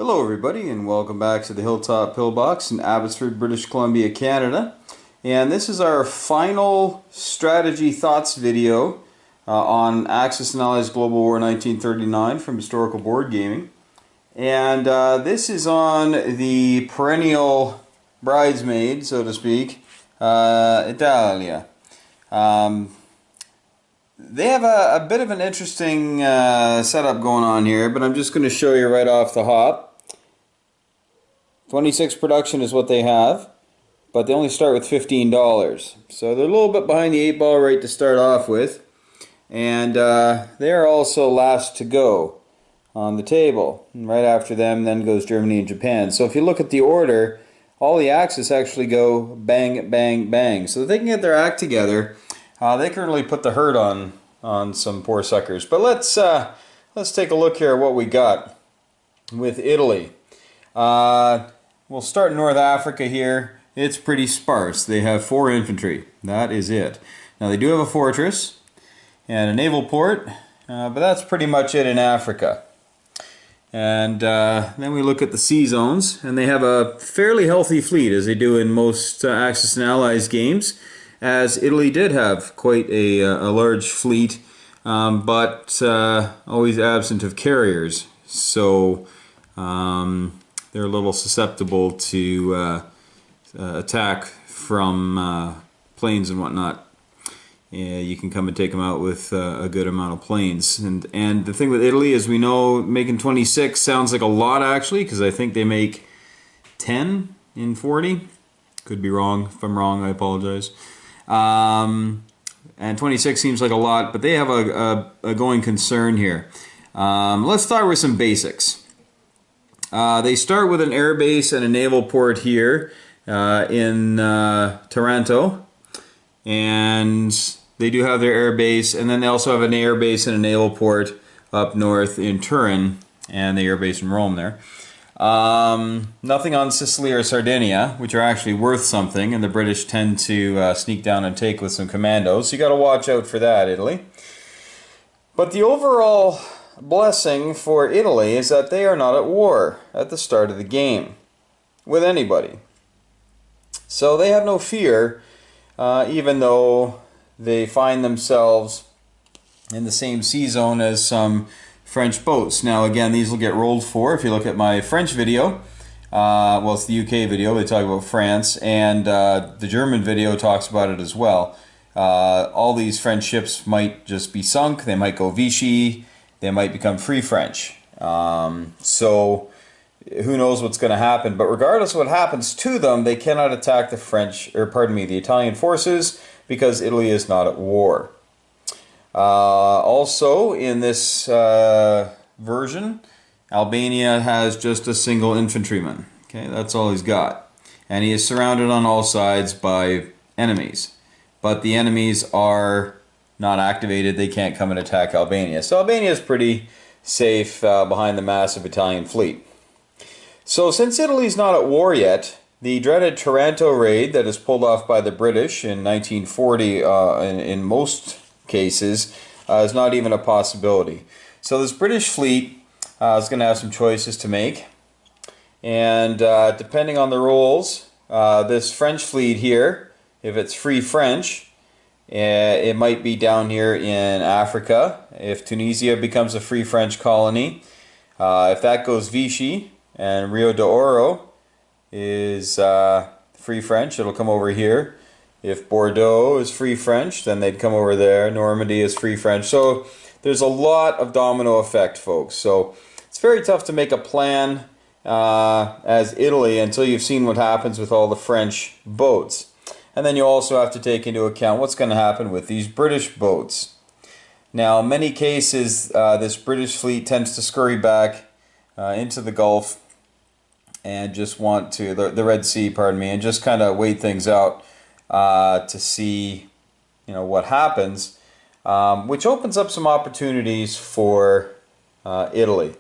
Hello everybody and welcome back to the Hilltop Pillbox in Abbotsford, British Columbia, Canada. And this is our final strategy thoughts video on Axis and Allies Global War 1939 from Historical Board Gaming. And this is on the perennial bridesmaid, so to speak, Italia. They have a bit of an interesting setup going on here, but I'm just going to show you right off the hop. 26 production is what they have, but they only start with $15. So they're a little bit behind the 8-ball rate to start off with. And they're also last to go on the table. And right after them then goes Germany and Japan. So if you look at the order, all the Axis actually go bang, bang, bang. So if they can get their act together, they can really put the hurt on some poor suckers. But let's take a look here at what we got with Italy. We'll start in North Africa here. It's pretty sparse. They have 4 infantry. That is it. Now they do have a fortress and a naval port, but that's pretty much it in Africa. And then we look at the sea zones, and they have a fairly healthy fleet, as they do in most Axis and Allies games, as Italy did have quite a large fleet, but always absent of carriers. So they're a little susceptible to attack from planes and whatnot. You can come and take them out with a good amount of planes. And the thing with Italy is, we know making 26 sounds like a lot actually, because I think they make 10 in 40. Could be wrong. If I'm wrong, I apologize. And 26 seems like a lot, but they have a going concern here. Let's start with some basics. They start with an air base and a naval port here in Taranto, and they do have their air base, and then they also have an air base and a naval port up north in Turin, and the air base in Rome there. Nothing on Sicily or Sardinia, which are actually worth something, and the British tend to sneak down and take with some commandos, so you got to watch out for that, Italy. But the overall blessing for Italy is that they are not at war at the start of the game with anybody. So they have no fear, even though they find themselves in the same sea zone as some French boats. Now again, these will get rolled for if you look at my French video. Well, it's the UK video, they talk about France, and the German video talks about it as well. All these French ships might just be sunk, they might go Vichy, they might become Free French. So who knows what's going to happen, but regardless of what happens to them, they cannot attack the the Italian forces, because Italy is not at war. Also, in this version, Albania has just a single infantryman. Okay, that's all he's got. And he is surrounded on all sides by enemies. But the enemies are not activated, they can't come and attack Albania. So Albania is pretty safe behind the massive Italian fleet. So since Italy's not at war yet, the dreaded Taranto raid that is pulled off by the British in 1940 in most cases is not even a possibility. So this British fleet is going to have some choices to make, and depending on the rules, this French fleet here, if it's Free French, it might be down here in Africa. If Tunisia becomes a Free French colony, if that goes Vichy and Rio de Oro is Free French, it'll come over here. If Bordeaux is Free French, then they'd come over there. Normandy is Free French. So there's a lot of domino effect, folks. So it's very tough to make a plan as Italy until you've seen what happens with all the French boats. And then you also have to take into account what's going to happen with these British boats. Now, in many cases, this British fleet tends to scurry back into the Gulf and just want to, the Red Sea, pardon me, and just kind of wait things out to see, what happens, which opens up some opportunities for Italy.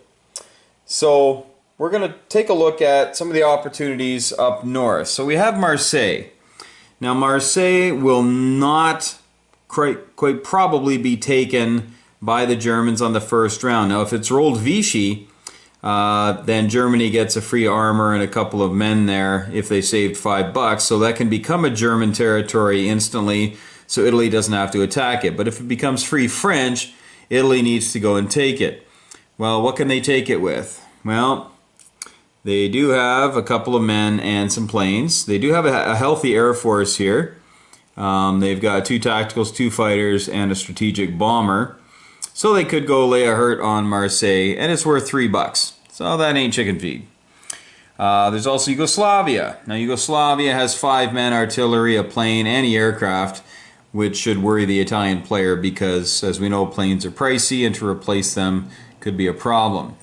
So we're going to take a look at some of the opportunities up north. So we have Marseilles. Now Marseilles will not quite probably be taken by the Germans on the first round. Now if it's rolled Vichy, then Germany gets a free armor and a couple of men there if they saved $5. So that can become a German territory instantly, so Italy doesn't have to attack it. But if it becomes free French, Italy needs to go and take it. Well, what can they take it with? Well, they do have a couple of men and some planes. They do have a healthy air force here. They've got 2 tacticals, 2 fighters, and a strategic bomber. So they could go lay a hurt on Marseilles, and it's worth $3. So that ain't chicken feed. There's also Yugoslavia. Now Yugoslavia has 5 men, artillery, a plane, and aircraft, which should worry the Italian player because, as we know, planes are pricey, and to replace them could be a problem.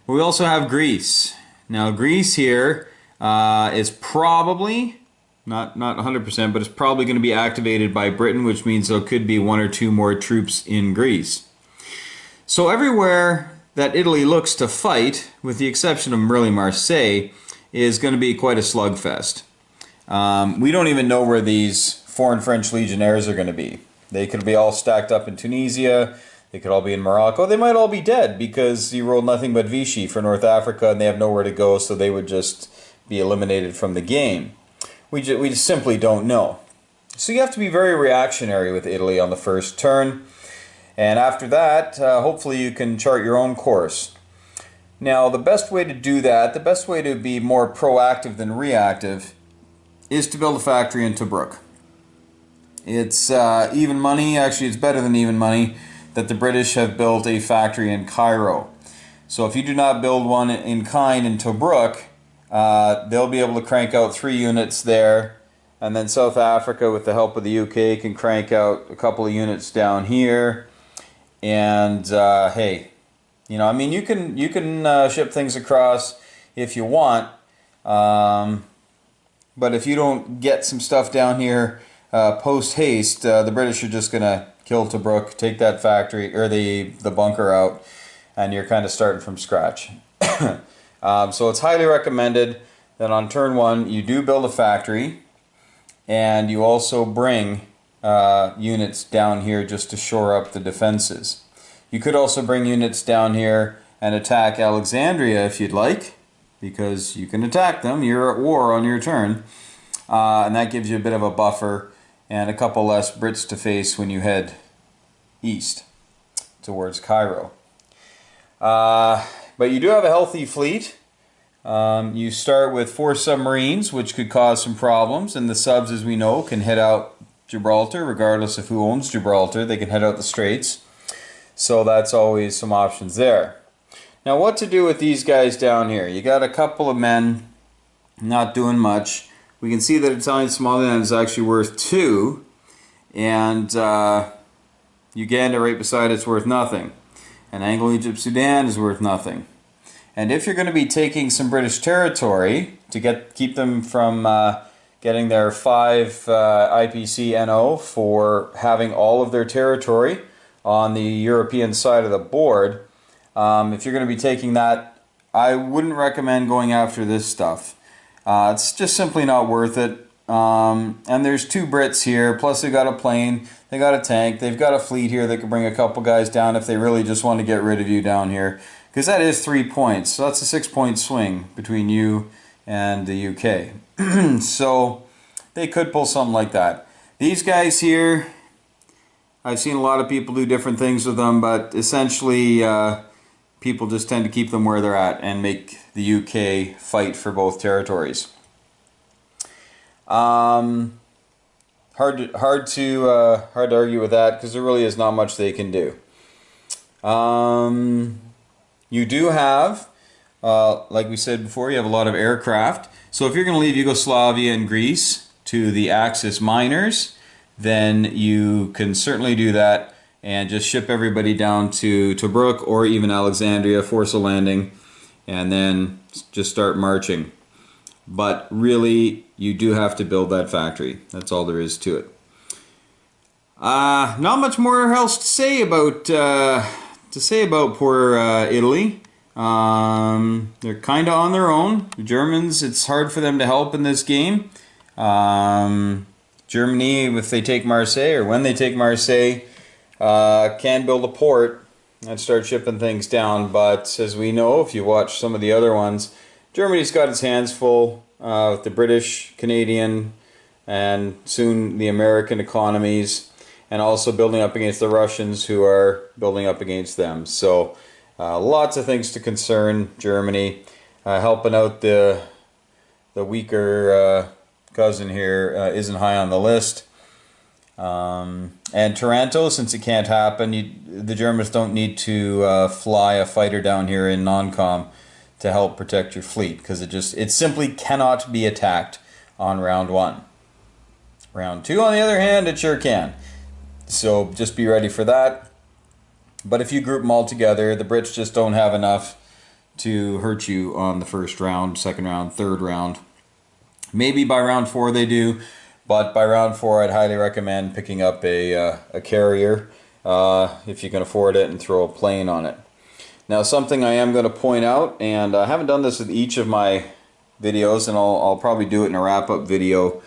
But we also have Greece. Now Greece here is probably, not 100%, but it's probably going to be activated by Britain, which means there could be 1 or 2 more troops in Greece. So everywhere that Italy looks to fight, with the exception of really Marseille, is going to be quite a slugfest. We don't even know where these foreign French legionnaires are going to be. They could be all stacked up in Tunisia. They could all be in Morocco. They might all be dead because you rolled nothing but Vichy for North Africa and they have nowhere to go, so they would just be eliminated from the game. We just simply don't know. So you have to be very reactionary with Italy on the first turn. And after that, hopefully you can chart your own course. Now, the best way to do that, the best way to be more proactive than reactive, is to build a factory in Tobruk. It's even money, actually it's better than even money, that the British have built a factory in Cairo. So if you do not build one in kind in Tobruk, they'll be able to crank out 3 units there, and then South Africa, with the help of the UK, can crank out a couple of units down here. And hey, you know, I mean, you can ship things across if you want, but if you don't get some stuff down here post haste, the British are just gonna kill Tobruk, take that factory or the bunker out, and you're kind of starting from scratch. So it's highly recommended that on turn 1 you do build a factory, and you also bring units down here just to shore up the defenses. You could also bring units down here and attack Alexandria if you'd like, because you can attack them. You're at war on your turn, and that gives you a bit of a buffer and a couple less Brits to face when you head east towards Cairo. But you do have a healthy fleet. You start with 4 submarines, which could cause some problems, and the subs, as we know, can head out Gibraltar, regardless of who owns Gibraltar. They can head out the Straits, so that's always some options there. Now, what to do with these guys down here? You got a couple of men not doing much. We can see that Italian Somaliland is actually worth 2, and Uganda right beside it's worth nothing, and Anglo-Egypt Sudan is worth nothing. And if you're going to be taking some British territory to keep them from getting their 5 IPC NO for having all of their territory on the European side of the board, if you're going to be taking that, I wouldn't recommend going after this stuff. It's just simply not worth it. And there's 2 Brits here, plus they got a plane, they got a tank, they've got a fleet here that could bring a couple guys down if they really just want to get rid of you down here. Because that is 3 points, so that's a 6-point swing between you and the UK. So they could pull something like that. These guys here, I've seen a lot of people do different things with them, but essentially people just tend to keep them where they're at and make the UK fight for both territories. Hard to argue with that, because there really is not much they can do. You do have, like we said before, you have a lot of aircraft. So if you're going to leave Yugoslavia and Greece to the Axis miners, then you can certainly do that and just ship everybody down to Tobruk or even Alexandria, force a landing, and then just start marching. But really, you do have to build that factory. That's all there is to it. Not much more else to say about poor Italy. They're kind of on their own. The Germans, it's hard for them to help in this game. Germany, if they take Marseille, or when they take Marseille, can build a port, and start shipping things down. But as we know, if you watch some of the other ones, Germany's got its hands full with the British, Canadian, and soon the American economies, and also building up against the Russians, who are building up against them. So lots of things to concern Germany. Helping out the weaker cousin here isn't high on the list. And Taranto, since it can't happen, the Germans don't need to fly a fighter down here in non-com to help protect your fleet, because it simply cannot be attacked on round 1. Round 2, on the other hand, it sure can. So just be ready for that. But if you group them all together, the Brits just don't have enough to hurt you on the first round, second round, third round. Maybe by round 4 they do, but by round 4 I'd highly recommend picking up a carrier if you can afford it, and throw a plane on it. Now, something I am going to point out, and I haven't done this with each of my videos, and I'll probably do it in a wrap-up video,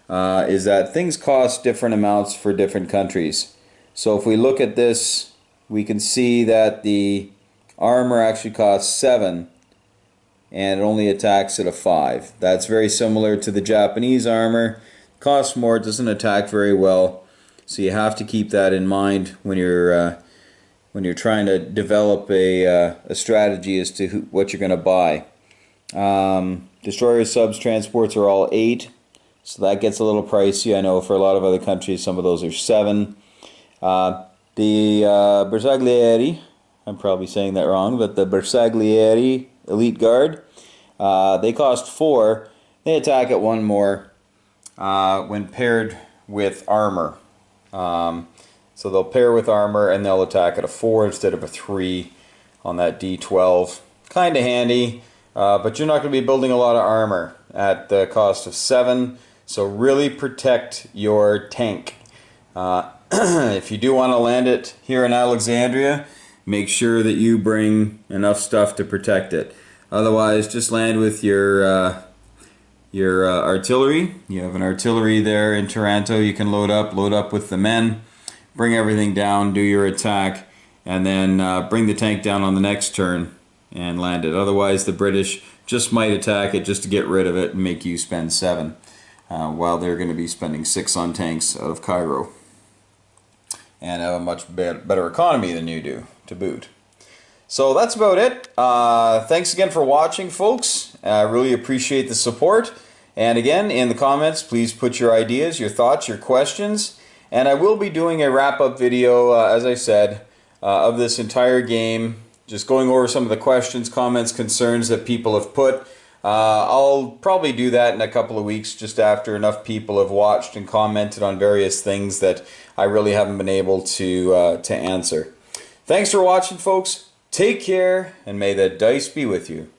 is that things cost different amounts for different countries. So if we look at this, we can see that the armor actually costs 7, and it only attacks at a 5. That's very similar to the Japanese armor. Costs more, doesn't attack very well. So you have to keep that in mind when you're trying to develop a strategy as to what you're going to buy. Destroyer subs transports are all 8, so that gets a little pricey. I know for a lot of other countries some of those are 7. The Bersaglieri, I'm probably saying that wrong, but the Bersaglieri Elite Guard, they cost 4. They attack at 1 more when paired with armor. So they'll pair with armor and they'll attack at a 4 instead of a 3 on that D12. Kind of handy, but you're not going to be building a lot of armor at the cost of 7. So really protect your tank. If you do want to land it here in Alexandria, make sure that you bring enough stuff to protect it. Otherwise, just land with your artillery. You have an artillery there in Taranto. You can load up with the men, bring everything down, do your attack, and then bring the tank down on the next turn and land it. Otherwise, the British just might attack it just to get rid of it and make you spend 7, while they're going to be spending 6 on tanks out of Cairo, and have a much better economy than you do, to boot. So that's about it. Thanks again for watching, folks. I really appreciate the support. And again, in the comments, please put your ideas, your thoughts, your questions. And I will be doing a wrap-up video, as I said, of this entire game, just going over some of the questions, comments, concerns that people have put. I'll probably do that in a couple of weeks, just after enough people have watched and commented on various things that I really haven't been able to answer. Thanks for watching, folks. Take care, and may the dice be with you.